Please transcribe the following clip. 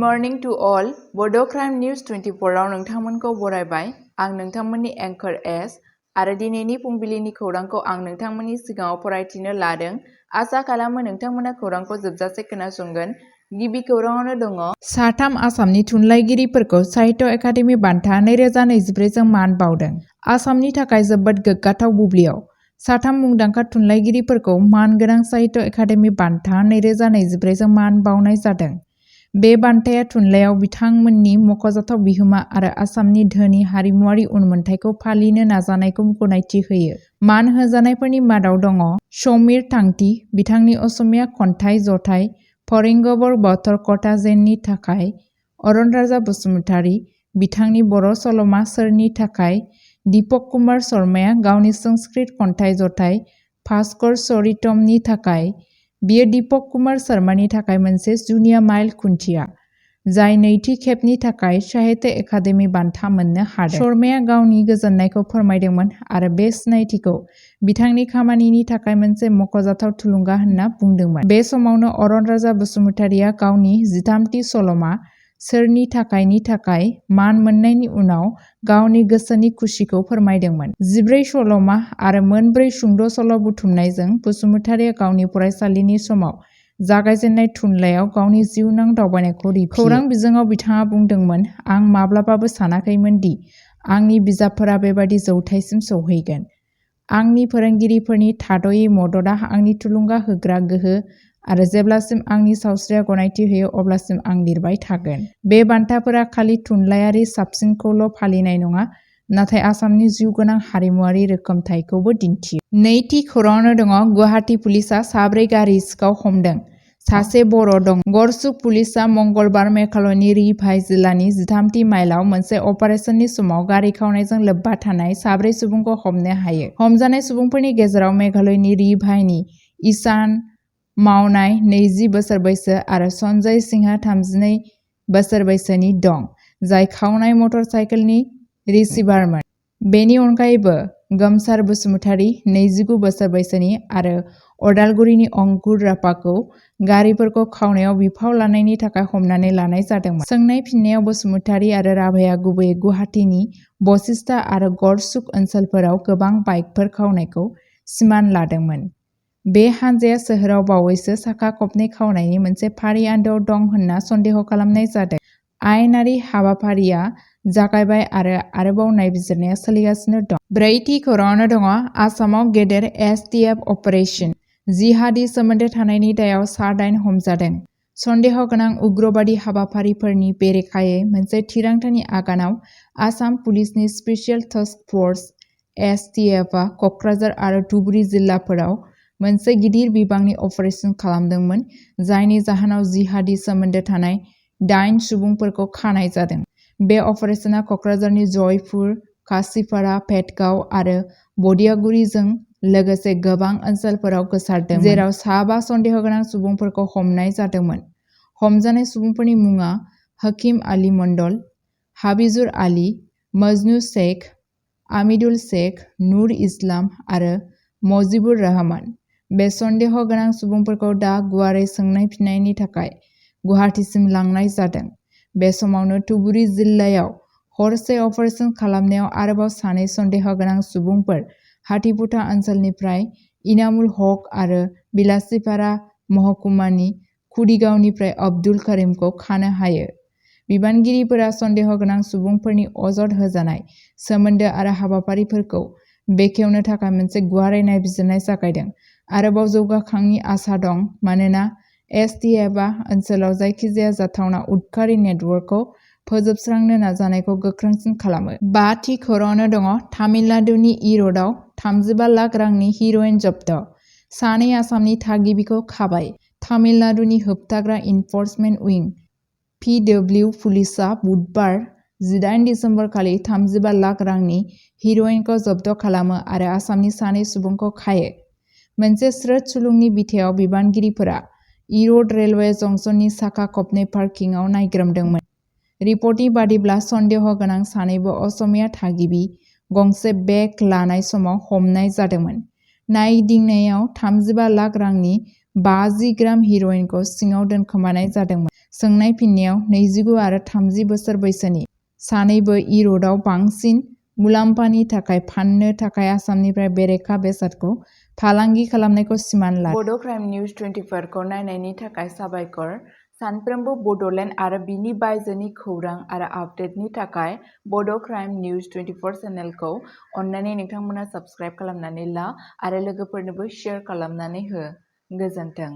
morning to all. Bodo News 24 आव नोंथांमोनखौ बरायबाय। आं नोंथांमोननि एंकर एस आरो दिनैनि फुंबिलिनि खौरांखौ आं नोंथांमोननि सिगाङाव फरायथिनो लादों। आसा खालामो नोंथांमोना खौरांखौ जोबजासे खोनासंगोन। गिबि खौराङावनो दङ। साथाम आसामनि थुनलाइगिरिफोरखौ साहित्य एकाडेमि बान्था 2024 जों मान बावदों। आसामनि थाखाय जोबोद गोग्गाथाव बुब्लियाव साथाम मुंदांखा थुनलाइगिरिफोरखौ मानगोनां साहित्य एकाडेमि बान्था 2024 जों मान बावनाय जादों। बे बान्थाया थुनलाइयाव बिथांमोननि मख'जाथाव बिहोमा आरो आसामनि धोनि हारिमुआरि उनमोनथाइखौ फालिनो नाजानायखौ गनायथि होयो। मान होजानायफोरनि मादाव दङ समीर थांती बिथांनि असमिया खन्थाइ जथाइ फरिंगबर बतर कथा जेननि थाखाय, अरन राजा बसुमतारी बिथांनि बर' सल'मा सोरनि थाखाय, दीपक कुमार शर्माया गावनि संस्कृत खन्थाइ जथाइ भास्कर चरितमनि थाखाय। बियो दीपक कुमार शर्मानि थाखाय मोनसे जुनिया माइल खुन्थिया, जाय नैथि खेबनि थाखाय साहित्य एकाडेमि बान्था मोननो हादों। शर्माया गावनि गोजोननायखौ फोरमायदोंमोन आरो बे सिनायथिखौ बिथांनि खामानिनि थाखाय मोनसे मख'जाथाव थुलुंगा होनना बुंदोंमोन। बे समावनो अरन राजा बसुमतारीया गावनि 13थि सल'मा सोरनि थाखायनि थाखाय मान मोननायनि उनाव गावनि गोसोनि खुसिखौ फोरमायदोंमोन। 14 सल'मा आरो मोन 4 सुंद' सल' बुथुमनायजों बसुमतारीया गावनि फरायसालिनि समाव जागायजेननाय थुनलाइयाव गावनि जिउनां दावबायनायखौ रिफियो। खौरां बिजोङाव बिथाङा बुंदोंमोन, आं माब्लाबाबो सानाखैमोन दि आंनि बिजाबफोरा बेबादि जौथायसिम सौहैगोन। आंनि फोरोंगिरिफोरनि थाद'यै मददआ आंनि थुलुंगा होग्रा गोहो आरो जेब्लासिम आंनि सावस्रिया गनायथि होयो अब्लासिम आं लिरबाय थागोन। बे बान्थाफोरा खालि थुनलाइयारि साबसिनखौल' फालिनाय नङा, नाथाय आसामनि जिउगोनां हारिमुआरि रोखोमथायखौबो दिन्थियो। नैथि खौराङावनो दङ। गुवाहाटी पुलिसआ 4 गारि सिखाव हमदों। सासे बर' दं। गरसुक पुलिसआ मंगलबार मेघालयनि रिभाइ जिल्लानि 13थि माइलआव मोनसे अपारेसननि समाव गारि खावनायजों लोब्बा थानाय 4 सुबुंखौ हमनो हायो। हमजानाय सुबुंफोरनि गेजेराव मेघालयनि रिभाइनि ईशान मावनाय 20 बोसोर बैसो आरो सन्जय सिंहआ 32 बोसोर बैसोनि दं, जाय खावनाय मटर साइकेलनि रिसीभारमोन। बेनि अनगायैबो गोमसार बसुमतारी 29 बोसोर बैसोनि आरो अदालगुरिनि अंकुर राभाखौ गारिफोरखौ खावनायाव बिफाव लानायनि थाखाय हमनानै लानाय जादोंमोन। सोंनाय फिननायाव बसुमतारी आरो राभाया गुबैयै गुवाहाटीनि बशिष्टा आरो गरसुक ओनसोलफोराव गोबां बाइकफोर खावनायखौ सिमान लादोंमोन। बे हानजाया सोहोराव बावैसो साखा खबनै खावनायनि मोनसे फारि आन्दोआव दं होनना सन्देह खालामनाय जादों। आयेनारि हाबाफारिया जागायबाय आरो आरोबाव नायबिजिरनाया सोलिगासिनो दं। ब्रैथि खौराङावनो दङ। आसामाव गेदेर एसटिएफ अपारेसन। जिहादी सोमोन्दो थानायनि दायाव 9 हमजादों। सन्देह गोनां उग्रबादि हाबाफारिफोरनि बेरेखायै मोनसे थिरांथानि आगानाव आसाम पुलिसनि स्पेसियेल टास्क फर्स एसटिएफआ क'क्राझार आरो धुबुरी जिल्लाफोराव मोनसे गिदिर बिबांनि अपारेसन खालामदोंमोन, जायनि जाहोनाव जिहादी सोमोन्दो थानाय 8 सुबुंफोरखौ खानाय जादों। बे अपारेसना क'क्राझारनि जयपुर, कासिपारा, पेटगाव आरो बदियागुरिजों लोगोसे गोबां ओनसोलफोराव गोसारदोंमोन, जेराव 5 सन्देहगोनां सुबुंफोरखौ हमनाय जादोंमोन। हमजानाय सुबुंफोरनि मुङा हकीम आली मण्डल, हाबिजुर आली, मजनू शेख, आमिदुल शेख, नूर इस्लाम आरो मजिबुर रहमान। बे सन्देह गोनां सुबुंफोरखौ दा गुवारै सोंनाय फिननायनि थाखाय गुवाहाटीसिम लांनाय जादों। बे समावनो धुबुरी जिल्लायाव हरसे अपारेसन खालामनायाव आरोबाव 2 सन्देह गोनां सुबुंफोर हाथिपुटा ओनसोलनिफ्राय इनामुल हक आरो बिलासिपारा महकुमानि कुदिगावनिफ्राय अब्दुल करीमखौ खानो हायो। बिबानगिरिफोरा सन्देह गोनां सुबुंफोरनि अजद होजानाय सोमोन्दो आरो हाबाफारिफोरखौ बेखेवनो थाखाय मोनसे गुवारै नायबिजिरनाय जागायदों। आरोबाव जौगाखांनि आसा दं मानोना एसटिएफआ ओनसोलाव जायखिजाया जाथावना उदखारि नेटवर्कखौ फोजोबस्रांनो नाजानायखौ गोख्रोंसिन खालामो। 5थि खौराङावनो दङ। तामिलनाडुनि इर'डआव 35 लाख रांनि हेर'इन जब्द। 2 आसामनि थागिबिखौ खाबाय। तामिलनाडुनि होबथाग्रा इनफर्समेन्ट उइं (पिडब्लिउ) पुलिसआ बुधबार 18 दिसेम्बर खालि 35 लाख रांनि हेर'इनखौ जब्द खालामो आरो आसामनि 2 सुबुंखौ खायो। मोनसे स्रोद सुलुंनि बिथायाव बिबानगिरिफोरा इर'ड रेलवे जंक्शननि साखा खबनै पार्किंआव नायग्रोमदोंमोन। रिपर्टनि बादिब्ला सन्देह गोनां सानैबो असमिया थागिबि गंसे बेग लानाय समाव हमनाय जादोंमोन। नायगिदिंनायाव 35 लाख रांनि 50 ग्राम हेर'इनखौ सिङाव दोनखोमानाय जादोंमोन। सोंनाय फिननायाव 29 आरो 30 बोसोर बैसोनि सानैबो इर'डआव बांसिन मुलाम्फानि थाखाय फाननो थाखाय आसामनिफ्राय बेरेखा बेसादखौ फालांगि खालामनायखौ सिमान लादों। बड' क्राइम निउज 24 खौ नायनायनि थाखाय साबायखर। सानफ्रोमबो बड'लेण्ड आरो बिनि बायजोनि खौरां आरो आपडेटनि थाखाय बड' क्राइम निउज 24 चेनेलखौ अन्नानै नोंथांमोना साबस्क्राइब खालामनानै ला आरो लोगोफोरनोबो शेयार खालामनानै हो। गोजोन्थों।